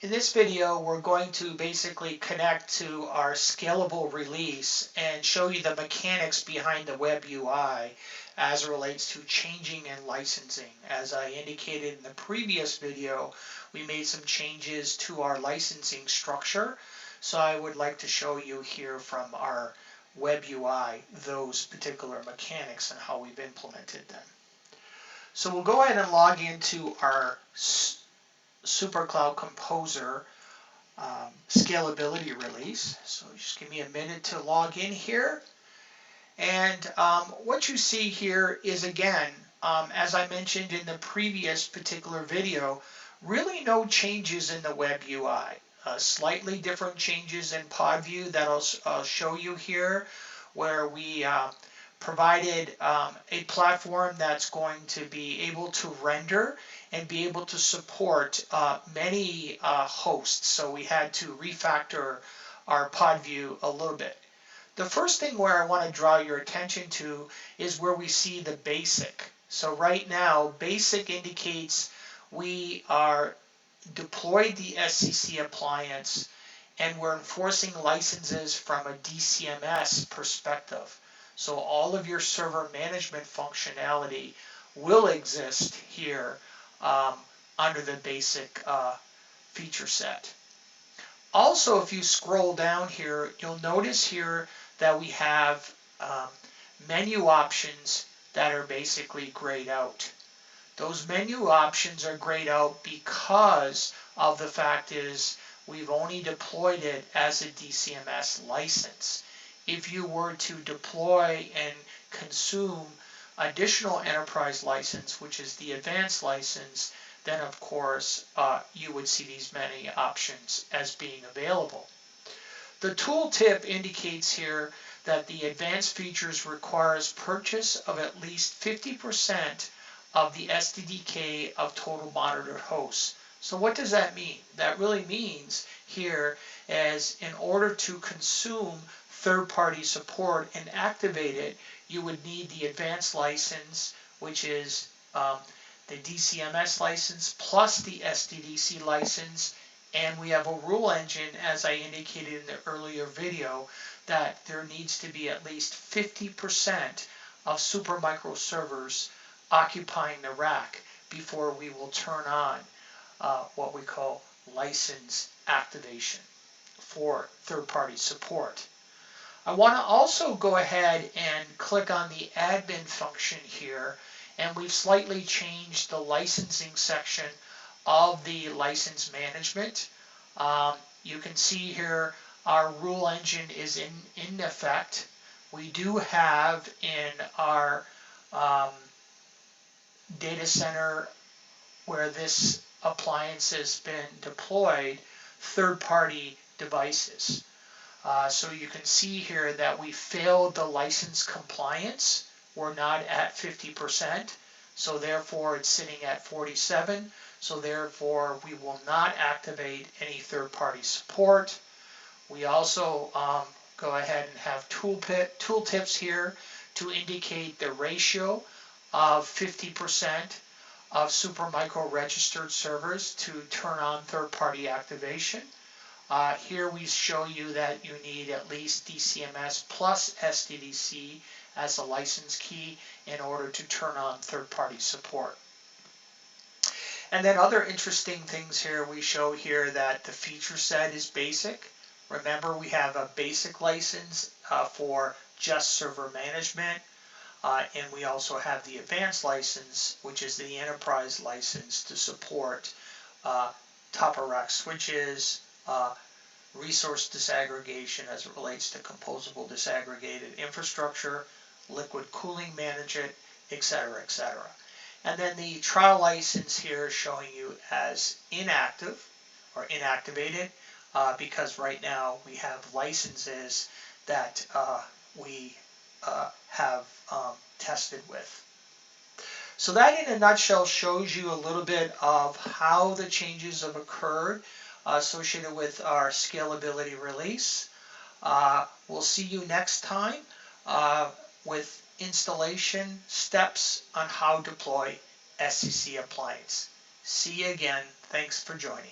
In this video, we're going to basically connect to our scalable release and show you the mechanics behind the Web UI as it relates to changing and licensing. As I indicated in the previous video, we made some changes to our licensing structure. So I would like to show you here from our Web UI those particular mechanics and how we've implemented them. So we'll go ahead and log into our SuperCloud Composer scalability release. So just give me a minute to log in here. And what you see here is, again, as I mentioned in the previous particular video, really no changes in the Web UI. Slightly different changes in pod view that I'll show you here, where we provided a platform that's going to be able to render and be able to support many hosts. So we had to refactor our pod view a little bit. The first thing where I want to draw your attention to is where we see the basic. So right now, basic indicates we are deployed the SCC appliance and we're enforcing licenses from a DCMS perspective. So all of your server management functionality will exist here under the basic feature set. Also, if you scroll down here, you'll notice here that we have menu options that are basically grayed out. Those menu options are grayed out because of the fact is we've only deployed it as a DCMS license. If you were to deploy and consume additional enterprise license, which is the advanced license, then of course you would see these many options as being available. The tooltip indicates here that the advanced features requires purchase of at least 50% of the SDK of total monitored hosts. So what does that mean? That really means here is in order to consume third-party support and activate it, you would need the advanced license, which is the DCMS license plus the SDDC license. And we have a rule engine, as I indicated in the earlier video, that there needs to be at least 50% of Supermicro servers occupying the rack before we will turn on what we call license activation for third-party support. I want to also go ahead and click on the admin function here, and we've slightly changed the licensing section of the license management. You can see here our rule engine is in effect. We do have in our data center where this appliance has been deployed, third-party devices. So you can see here that we failed the license compliance. We're not at 50%, so therefore it's sitting at 47. So therefore we will not activate any third-party support. We also go ahead and have tooltips here to indicate the ratio of 50% of Supermicro registered servers to turn on third-party activation. Here we show you that you need at least DCMS plus SDDC as a license key in order to turn on third-party support. And then other interesting things here, we show here that the feature set is basic. Remember, we have a basic license for just server management, and we also have the advanced license, which is the enterprise license to support top-of-rack switches, resource disaggregation as it relates to composable disaggregated infrastructure, liquid cooling management, etc., etc. And then the trial license here is showing you as inactive or inactivated because right now we have licenses that we have tested with. So that in a nutshell shows you a little bit of how the changes have occurred associated with our scalability release. We'll see you next time with installation steps on how to deploy SCC appliance. See you again. Thanks for joining.